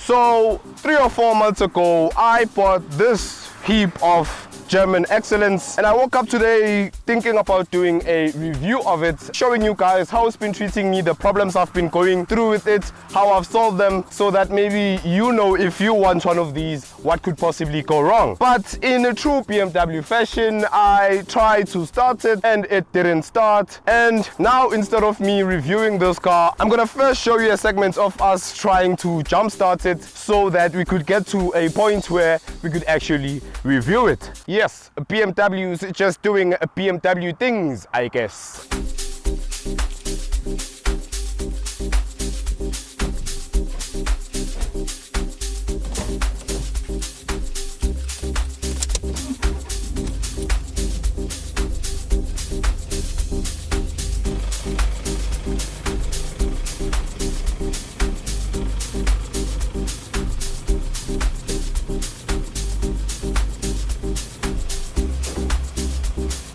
So 3 or 4 months ago, I bought this heap of German excellence, and I woke up today thinking about doing a review of it, showing you guys how it's been treating me, the problems I've been going through with it, how I've solved them, so that maybe you know, if you want one of these, what could possibly go wrong. But in a true BMW fashion, I tried to start it and it didn't start. And now, instead of me reviewing this car, I'm gonna first show you a segment of us trying to jumpstart it so that we could get to a point where we could actually review it. Yes, BMW is just doing BMW things, I guess.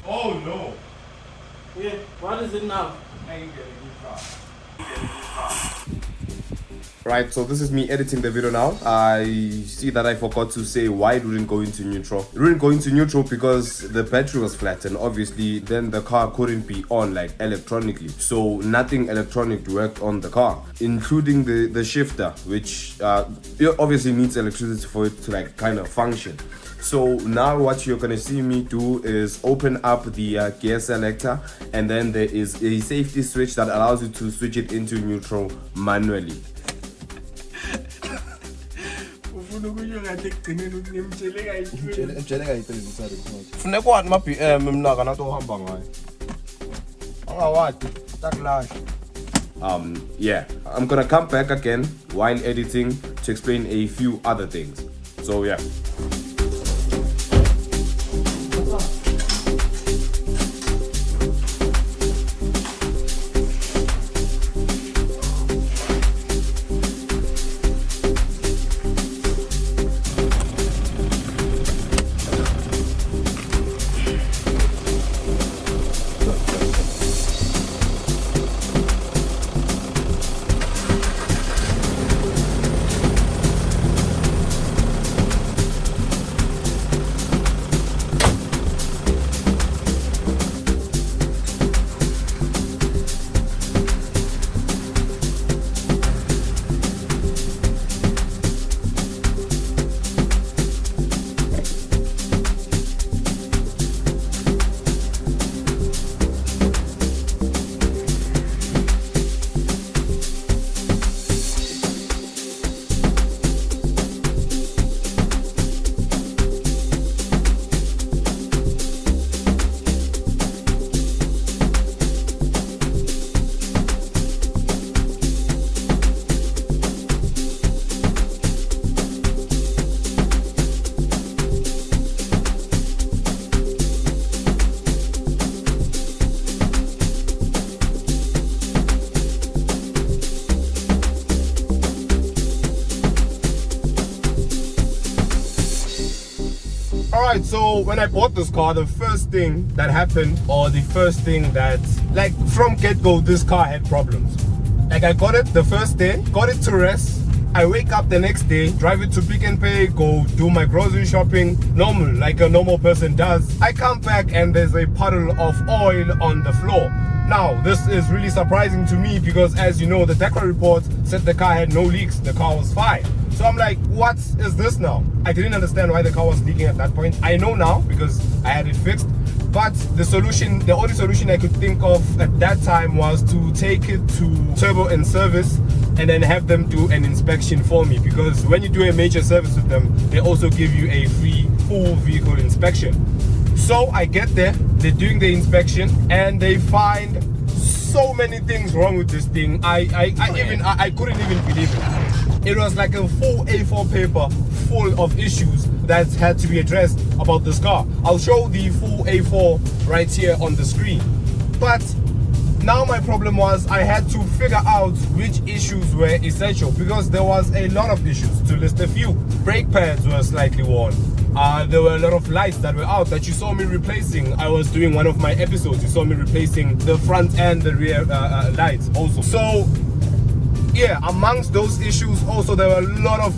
Oh no! Yeah, what is it now? I ain't getting Right, so this is me editing the video now. I see that I forgot to say why it wouldn't go into neutral. It wouldn't go into neutral because the battery was flat, and obviously then the car couldn't be on like electronically. So nothing electronic worked on the car, including the shifter, which it obviously needs electricity for it to like kind of function. So now what you're gonna see me do is open up the gear selector, and then there is a safety switch that allows you to switch it into neutral manually. Funeka wathi ma-BM mna kana tohamba ngayo. Angawathi taklash. Yeah, I'm gonna come back again while editing to explain a few other things. So yeah. Alright, so when I bought this car, the first thing that happened, or the first thing that, like from get-go, this car had problems. Like I got it the first day, got it to rest. I wake up the next day, drive it to Pick n Pay, go do my grocery shopping, normal, like a normal person does. I come back and there's a puddle of oil on the floor. Now, this is really surprising to me because, as you know, the DECRA report said the car had no leaks, the car was fine. So I'm like, what is this now? I didn't understand why the car was leaking at that point. I know now because I had it fixed. But the solution, the only solution I could think of at that time was to take it to Turbo and Service and then have them do an inspection for me. Because when you do a major service with them, they also give you a free full vehicle inspection. So I get there, they're doing the inspection, and they find so many things wrong with this thing. I couldn't even believe it. It was like a full A4 paper full of issues that had to be addressed about this car. I'll show the full A4 right here on the screen. But now my problem was I had to figure out which issues were essential, because there was a lot of issues. To list a few, brake pads were slightly worn. There were a lot of lights that were out that you saw me replacing. I was doing one of my episodes, you saw me replacing the front and the rear lights also. So yeah, amongst those issues also there were a lot of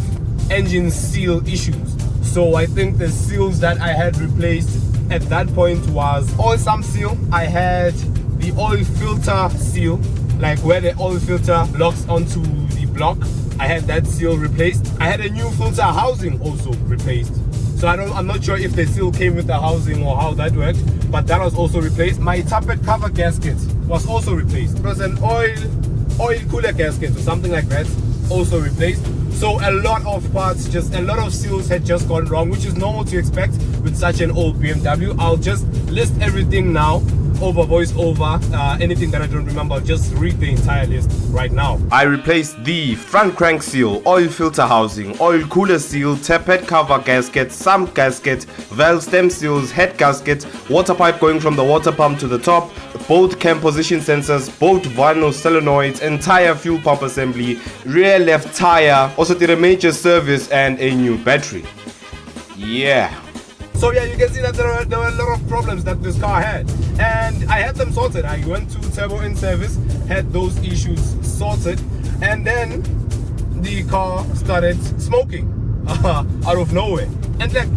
engine seal issues. So I think the seals that I had replaced at that point was oil sump seal. I had the oil filter seal, like where the oil filter locks onto the block. I had that seal replaced. I had a new filter housing also replaced. So I'm not sure if the seal came with the housing or how that worked, but that was also replaced. My tappet cover gasket was also replaced. It was an oil cooler gasket or something like that, also replaced. So a lot of parts, just a lot of seals had just gone wrong, which is normal to expect with such an old BMW. I'll just list everything now over voiceover. Anything that I don't remember, I'll just read the entire list right now. I replaced the front crank seal, oil filter housing, oil cooler seal, tappet cover gasket, sump gasket, valve stem seals, head gasket, water pipe going from the water pump to the top, both cam position sensors, both vinyl solenoids, entire fuel pump assembly, rear left tire, also did a major service and a new battery. Yeah. So yeah, you can see that there were a lot of problems that this car had, and I had them sorted. I went to turbo in service, had those issues sorted, and then the car started smoking out of nowhere. And like,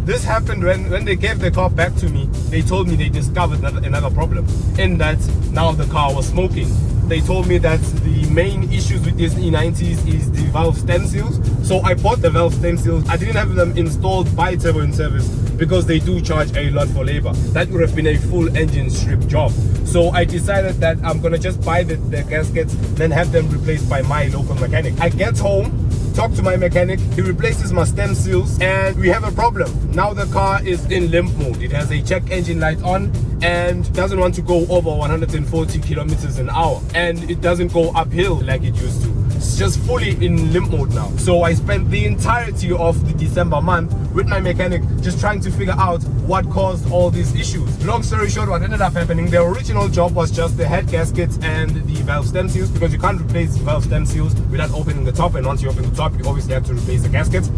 this happened when they gave the car back to me. They told me they discovered another problem, in that now the car was smoking. They told me that the main issues with these E90s is the valve stem seals. So I bought the valve stem seals. I didn't have them installed by Turbo in Service because they do charge a lot for labor. That would have been a full engine strip job. So I decided that I'm gonna just buy the gaskets, then have them replaced by my local mechanic. I get home, talk to my mechanic, he replaces my stem seals, and we have a problem. Now the car is in limp mode. It has a check engine light on and doesn't want to go over 140 kilometers an hour, and it doesn't go uphill like it used to. It's just fully in limp mode now. So I spent the entirety of the December month with my mechanic just trying to figure out what caused all these issues. Long story short, what ended up happening, the original job was just the head gaskets and the valve stem seals, because you can't replace valve stem seals without opening the top, and once you open the top you obviously have to replace the gaskets.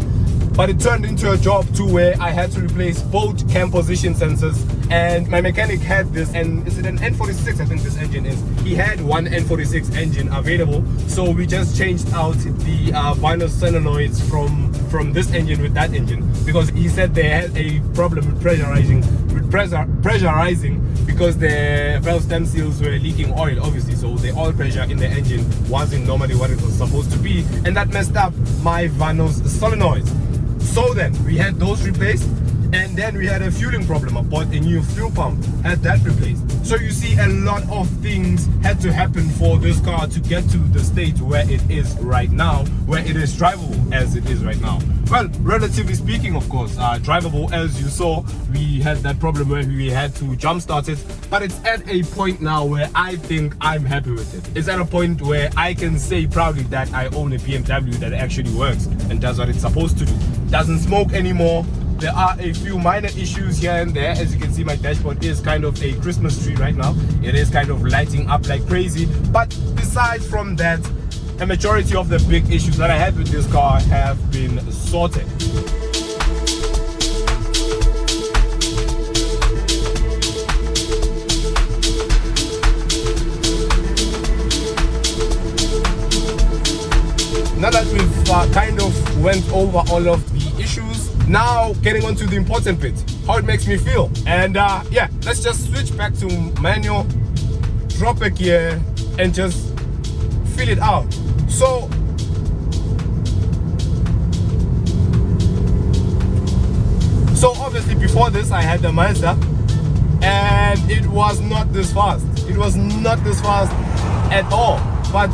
But it turned into a job too where I had to replace both cam position sensors, and my mechanic had this, and is it an N46 I think this engine is. He had one N46 engine available, so we just changed out the vinyl solenoids from this engine with that engine, because he said they had a problem with pressurizing because the valve stem seals were leaking oil, obviously, so the oil pressure in the engine wasn't normally what it was supposed to be, and that messed up my vinyl solenoids. So then we had those replaced, and then we had a fueling problem. I bought a new fuel pump, had that replaced. So you see, a lot of things had to happen for this car to get to the state where it is right now, where it is drivable as it is right now. Well, relatively speaking, of course, drivable. As you saw, we had that problem where we had to jump start it, but it's at a point now where I think I'm happy with it. It's at a point where I can say proudly that I own a BMW that actually works and does what it's supposed to do. Doesn't smoke anymore. There are a few minor issues here and there. As you can see, my dashboard is kind of a Christmas tree right now. It is kind of lighting up like crazy, but besides from that, a majority of the big issues that I had with this car have been sorted. Now that we've kind of went over all of the issues, now getting on to the important bit, how it makes me feel. And yeah, let's just switch back to manual, drop a gear, and just feel it out. So obviously before this I had the Mazda, and it was not this fast. It was not this fast at all. But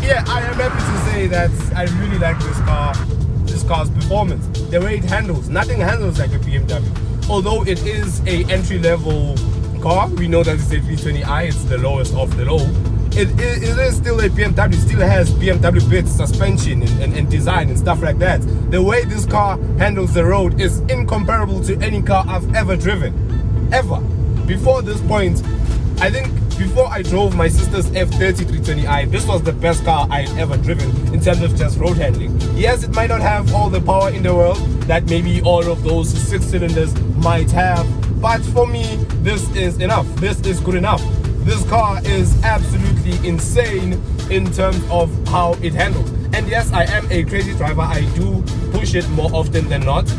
yeah, I am happy to say that I really like this car's performance, the way it handles. Nothing handles like a BMW. Although it is a entry-level car, we know that it's a V20i, it's the lowest of the low. It is still a BMW, still has BMW bits, suspension and design and stuff like that. The way this car handles the road is incomparable to any car I've ever driven, ever. Before this point, I think before I drove my sister's F30 320i, this was the best car I had ever driven in terms of just road handling. Yes, it might not have all the power in the world that maybe all of those 6 cylinders might have, but for me, this is enough. This is good enough. this car is absolutely insane in terms of how it handles. And yes, I am a crazy driver. I do push it more often than not.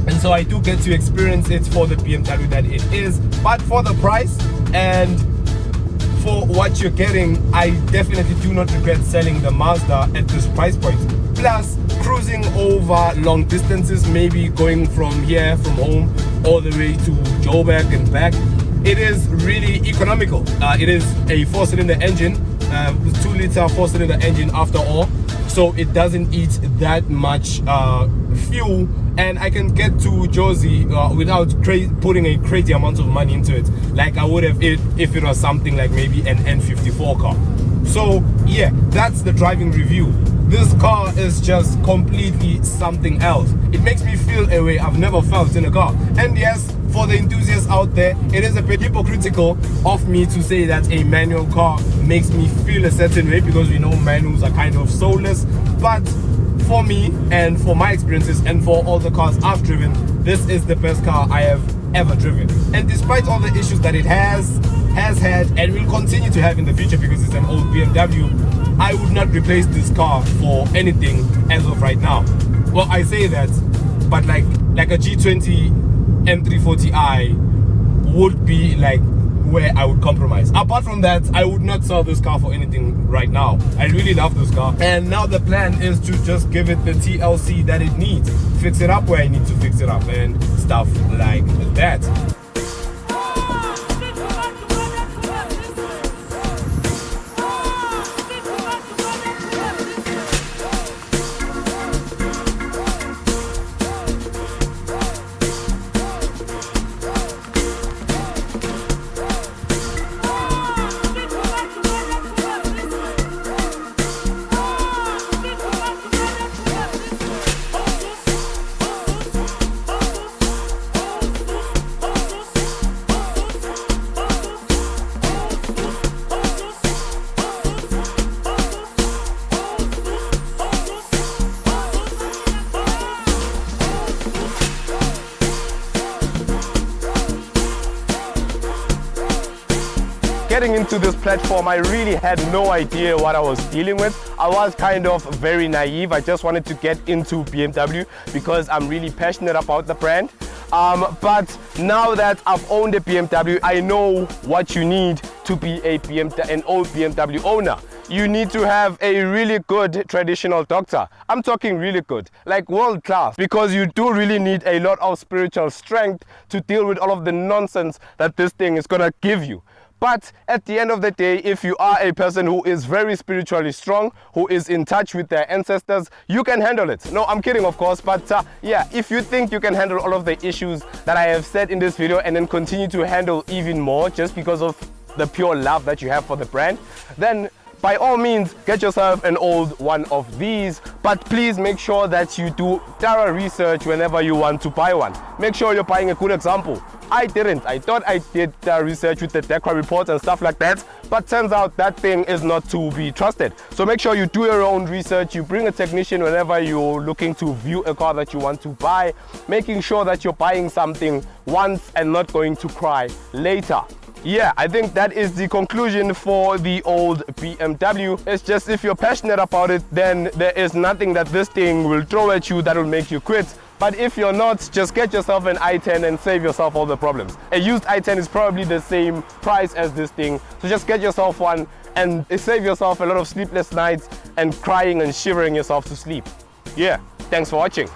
And so I do get to experience it for the BMW that it is. But for the price and for what you're getting, I definitely do not regret selling the Mazda at this price point. Plus, cruising over long distances, maybe going from here, from home, all the way to Joburg and back, it is really economical. It is a 4-cylinder engine, 2-liter 4-cylinder engine after all, so it doesn't eat that much fuel, and I can get to Jersey without putting a crazy amount of money into it, like I would have if it was something like maybe an N54 car. So yeah, that's the driving review. This car is just completely something else. It makes me feel a way I've never felt in a car. And yes, for the enthusiasts out there, it is a bit hypocritical of me to say that a manual car makes me feel a certain way, because we know manuals are kind of soulless. But for me and for my experiences and for all the cars I've driven, this is the best car I have ever driven. And despite all the issues that it has had and will continue to have in the future, because it's an old BMW, I would not replace this car for anything as of right now. Well, I say that, but like a G20 M340i would be like where I would compromise. Apart from that, I would not sell this car for anything right now. I really love this car, and now the plan is to just give it the TLC that it needs, fix it up where I need to fix it up, and stuff like that. Getting into this platform, I really had no idea what I was dealing with. I was kind of very naive. I just wanted to get into BMW because I'm really passionate about the brand. But now that I've owned a BMW, I know what you need to be an old BMW owner. You need to have a really good traditional doctor. I'm talking really good, like world class, because you do really need a lot of spiritual strength to deal with all of the nonsense that this thing is gonna give you. But at the end of the day, if you are a person who is very spiritually strong, who is in touch with their ancestors, you can handle it. No, I'm kidding, of course, but yeah, if you think you can handle all of the issues that I have said in this video and then continue to handle even more just because of the pure love that you have for the brand, then by all means, get yourself an old one of these, but please make sure that you do thorough research whenever you want to buy one. Make sure you're buying a good example. I didn't. I thought I did research with the DECRA reports and stuff like that, but turns out that thing is not to be trusted. So make sure you do your own research. You bring a technician whenever you're looking to view a car that you want to buy, making sure that you're buying something once and not going to cry later. Yeah, I think that is the conclusion for the old BMW. It's just, if you're passionate about it, then there is nothing that this thing will throw at you that will make you quit. But if you're not, just get yourself an i10 and save yourself all the problems. A used i10 is probably the same price as this thing, so just get yourself one and save yourself a lot of sleepless nights and crying and shivering yourself to sleep. Yeah, thanks for watching.